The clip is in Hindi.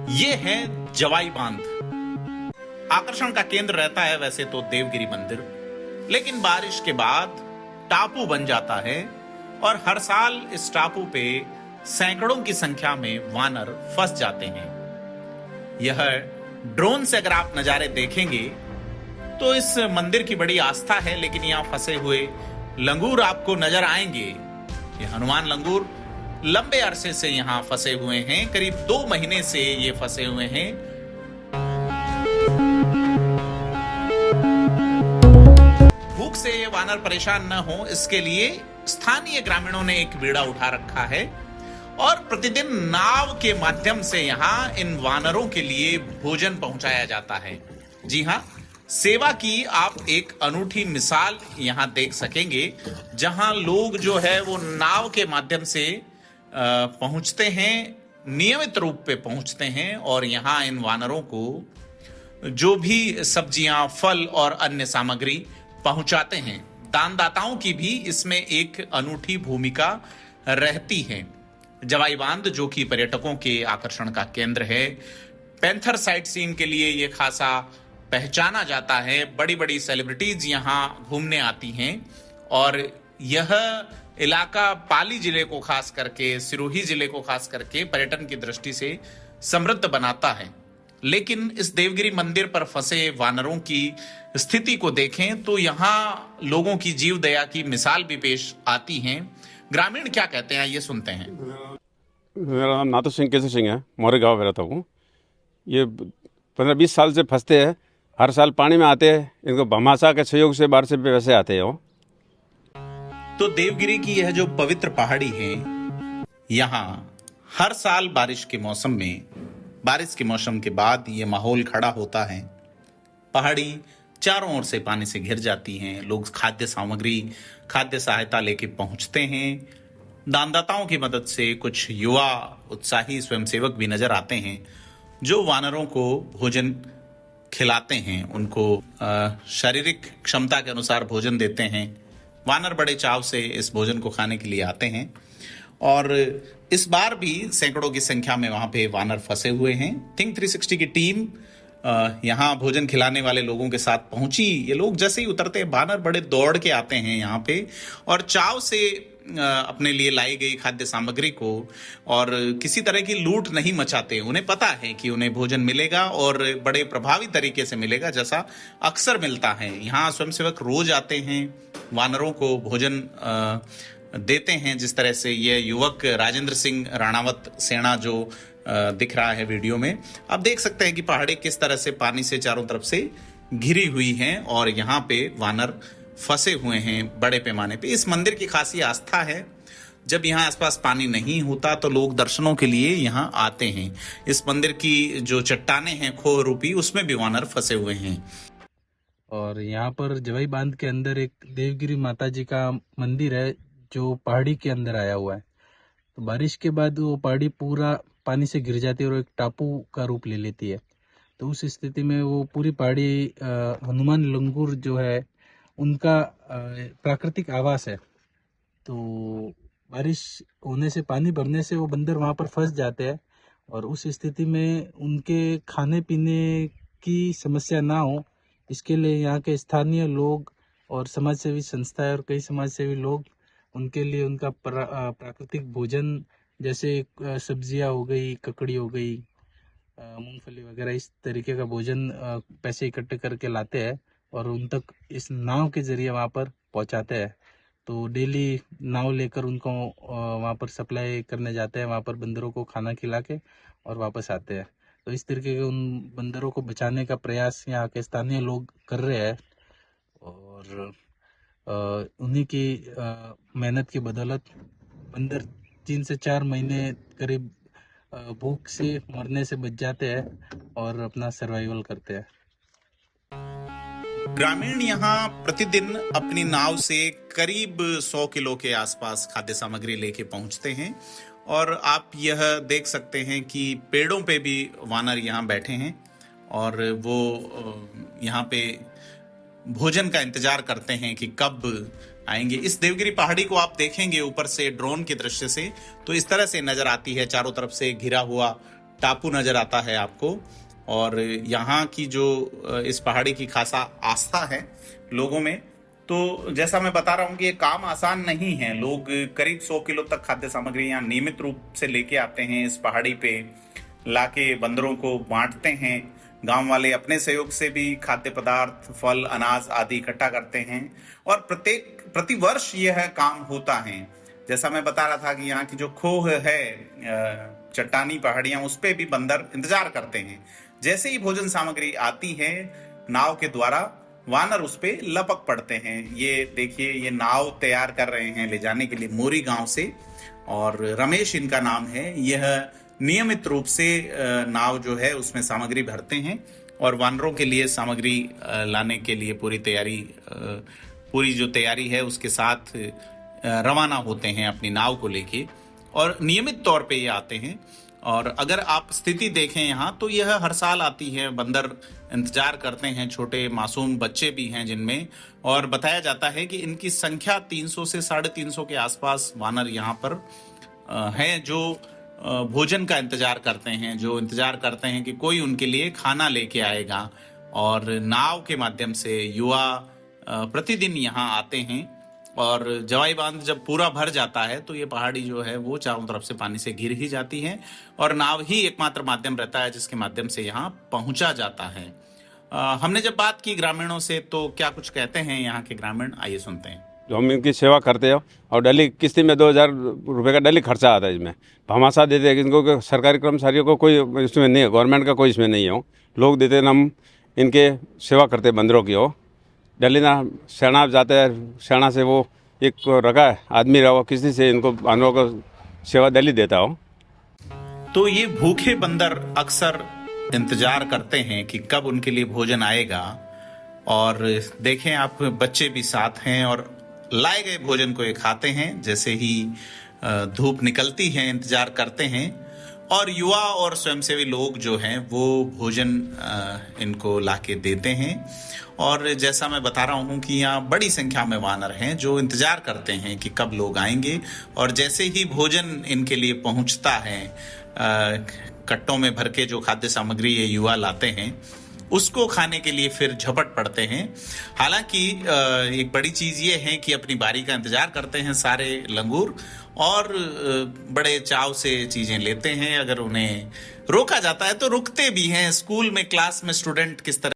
ये है जवाई बांध। आकर्षण का केंद्र रहता है वैसे तो देवगिरी मंदिर, लेकिन बारिश के बाद टापू बन जाता है और हर साल इस टापू पे सैकड़ों की संख्या में वानर फंस जाते हैं। यह ड्रोन से अगर आप नजारे देखेंगे तो इस मंदिर की बड़ी आस्था है, लेकिन यहां फंसे हुए लंगूर आपको नजर आएंगे। ये हनुमान लंगूर लंबे अरसे से यहां फंसे हुए हैं, करीब 2 महीने से ये फंसे हुए हैं। भूख से ये वानर परेशान न हो, इसके लिए स्थानीय ग्रामीणों ने एक बीड़ा उठा रखा है और प्रतिदिन नाव के माध्यम से यहां इन वानरों के लिए भोजन पहुंचाया जाता है। जी हां, सेवा की आप एक अनूठी मिसाल यहां देख सकेंगे, जहां लोग जो है वो नाव के माध्यम से पहुंचते हैं, नियमित रूप पे पहुंचते हैं और यहां इन वानरों को जो भी सब्जियां, फल और अन्य सामग्री पहुंचाते हैं। दानदाताओं की भी इसमें एक अनूठी भूमिका रहती है। जवाई बांध जो कि पर्यटकों के आकर्षण का केंद्र है, पैंथर साइट सीइंग के लिए ये खासा पहचाना जाता है। बड़ी बड़ी सेलिब्रिटीज यहां घूमने आती हैं और यह इलाका पाली जिले को खास करके, सिरोही जिले को खास करके पर्यटन की दृष्टि से समृद्ध बनाता है। लेकिन इस देवगिरी मंदिर पर फंसे वानरों की स्थिति को देखें तो यहाँ लोगों की जीव दया की मिसाल भी पेश आती हैं। ग्रामीण क्या कहते हैं, ये सुनते हैं। मेरा नाम नाथू सिंह केसर सिंह है, मोरे गाँव में रहता हूँ। ये 15-20 साल से फंसते हैं, हर साल पानी में आते हैं। इनको भमासा के सहयोग से बाहर से वैसे आते हैं। तो देवगिरी की यह जो पवित्र पहाड़ी है, यहाँ हर साल बारिश के मौसम में, बारिश के मौसम के बाद ये माहौल खड़ा होता है। पहाड़ी चारों ओर से पानी से घिर जाती हैं। लोग खाद्य सामग्री, खाद्य सहायता लेके पहुंचते हैं। दानदाताओं की मदद से कुछ युवा उत्साही स्वयंसेवक भी नजर आते हैं जो वानरों को भोजन खिलाते हैं, उनको शारीरिक क्षमता के अनुसार भोजन देते हैं। वानर बड़े चाव से इस भोजन को खाने के लिए आते हैं और इस बार भी सैकड़ों की संख्या में वहां पे वानर फंसे हुए हैं। थिंक 360 की टीम यहाँ भोजन खिलाने वाले लोगों के साथ पहुंची। ये लोग जैसे ही उतरते हैं, वानर बड़े दौड़ के आते हैं यहाँ पे और चाव से अपने लिए लाई गई खाद्य सामग्री को और किसी तरह की लूट नहीं मचाते। उन्हें पता है कि उन्हें भोजन मिलेगा और बड़े प्रभावी तरीके से मिलेगा, जैसा अक्सर मिलता है। यहाँ स्वयंसेवक रोज आते हैं, वानरों को भोजन देते हैं। जिस तरह से ये युवक राजेंद्र सिंह राणावत सेना जो दिख रहा है वीडियो में, आप देख सकते हैं कि पहाड़ी किस तरह से पानी से चारों तरफ से घिरी हुई हैं और यहाँ पे वानर फंसे हुए हैं बड़े पैमाने पे। इस मंदिर की खासी आस्था है। जब यहाँ आसपास पानी नहीं होता तो लोग दर्शनों के लिए यहाँ आते हैं। इस मंदिर की जो चट्टानें हैं खोह रूपी, उसमें भी वानर फंसे हुए हैं। और यहाँ पर जवाई बांध के अंदर एक देवगिरी माता जी का मंदिर है जो पहाड़ी के अंदर आया हुआ है। तो बारिश के बाद वो पहाड़ी पूरा पानी से घिर जाती है और एक टापू का रूप ले लेती है। तो उस स्थिति में वो पूरी पहाड़ी हनुमान लंगूर जो है उनका प्राकृतिक आवास है। तो बारिश होने से, पानी भरने से वो बंदर वहाँ पर फंस जाते हैं और उस स्थिति में उनके खाने पीने की समस्या ना हो, इसके लिए यहाँ के स्थानीय लोग और समाजसेवी संस्थाएं और कई समाजसेवी लोग उनके लिए उनका प्राकृतिक भोजन जैसे सब्जियां हो गई, ककड़ी हो गई, मूंगफली वगैरह, इस तरीके का भोजन पैसे इकट्ठे करके लाते हैं और उन तक इस नाव के जरिए वहाँ पर पहुँचाते हैं। तो डेली नाव लेकर उनको वहाँ पर सप्लाई करने जाते हैं, वहाँ पर बंदरों को खाना खिला के और वापस आते हैं। तो इस तरीके के उन बंदरों को बचाने का प्रयास यहाँ के स्थानीय लोग कर रहे हैं और उन्हीं की मेहनत की बदौलत बंदर 3 से 4 महीने करीब भूख से मरने से बच जाते हैं और अपना सर्वाइवल करते हैं। ग्रामीण यहाँ प्रतिदिन अपनी नाव से करीब 100 किलो के आसपास खाद्य सामग्री लेके पहुंचते हैं और आप यह देख सकते हैं कि पेड़ों पे भी वानर यहाँ बैठे हैं और वो यहाँ पे भोजन का इंतजार करते हैं कि कब आएंगे। इस देवगिरी पहाड़ी को आप देखेंगे ऊपर से ड्रोन के दृश्य से तो इस तरह से नजर आती है, चारों तरफ से घिरा हुआ टापू नजर आता है आपको। और यहाँ की जो इस पहाड़ी की खासा आस्था है लोगों में। तो जैसा मैं बता रहा हूँ कि ये काम आसान नहीं है। लोग करीब 100 किलो तक खाद्य सामग्री यहाँ नियमित रूप से लेके आते हैं, इस पहाड़ी पे लाके बंदरों को बांटते हैं। गांव वाले अपने सहयोग से भी खाद्य पदार्थ, फल, अनाज आदि इकट्ठा करते हैं और प्रति वर्ष यह काम होता है। जैसा मैं बता रहा था कि यहाँ की जो खोह है, चट्टानी पहाड़ियां, उस पे भी बंदर इंतजार करते हैं। जैसे ही भोजन सामग्री आती है नाव के द्वारा, वानर उस पे लपक पड़ते हैं। ये देखिए, ये नाव तैयार कर रहे हैं ले जाने के लिए मोरी गांव से, और रमेश इनका नाम है। यह नियमित रूप से नाव जो है उसमें सामग्री भरते हैं और वानरों के लिए सामग्री लाने के लिए पूरी जो तैयारी है उसके साथ रवाना होते हैं अपनी नाव को लेके, और नियमित तौर पे ये आते हैं। और अगर आप स्थिति देखें यहाँ, तो यह हर साल आती है। बंदर इंतजार करते हैं, छोटे मासूम बच्चे भी हैं जिनमें, और बताया जाता है कि इनकी संख्या 300 से 350 के आसपास वानर यहाँ पर हैं, जो भोजन का इंतजार करते हैं, जो इंतजार करते हैं कि कोई उनके लिए खाना लेके आएगा। और नाव के माध्यम से युवा प्रतिदिन यहाँ आते हैं, और जवाई बांध जब पूरा भर जाता है तो ये पहाड़ी जो है वो चारों तरफ से पानी से घिर ही जाती है, और नाव ही एकमात्र माध्यम रहता है जिसके माध्यम से यहाँ पहुंचा जाता है। हमने जब बात की ग्रामीणों से, तो क्या कुछ कहते हैं यहाँ के ग्रामीण, आइए सुनते हैं। जो हम इनकी सेवा करते हो, और डेली किस्ती में 2000 रुपये का डेली खर्चा आता है। इसमें भामाशाह देते हैं इनको, सरकारी कर्मचारियों को कोई इसमें नहीं है, गवर्नमेंट का कोई इसमें नहीं है, लोग देते हैं। हम इनके सेवा करते हैं बंदरों की हो। डेली ना सेना जाते हैं, सेना से वो एक रखा है आदमी रहा, वो किसी से इनको बंदरों को सेवा डेली देता हो। तो ये भूखे बंदर अक्सर इंतजार करते हैं कि कब उनके लिए भोजन आएगा। और देखें आप, बच्चे भी साथ हैं और लाए गए भोजन को ये खाते हैं। जैसे ही धूप निकलती है इंतजार करते हैं, और युवा और स्वयंसेवी लोग जो हैं वो भोजन इनको लाके देते हैं। और जैसा मैं बता रहा हूँ कि यहाँ बड़ी संख्या में वानर हैं जो इंतजार करते हैं कि कब लोग आएंगे, और जैसे ही भोजन इनके लिए पहुँचता है, कट्टों में भर के जो खाद्य सामग्री ये युवा लाते हैं उसको खाने के लिए फिर झपट पड़ते हैं। हालांकि एक बड़ी चीज ये है कि अपनी बारी का इंतजार करते हैं सारे लंगूर, और बड़े चाव से चीजें लेते हैं। अगर उन्हें रोका जाता है तो रुकते भी हैं। स्कूल में, क्लास में स्टूडेंट किस तरह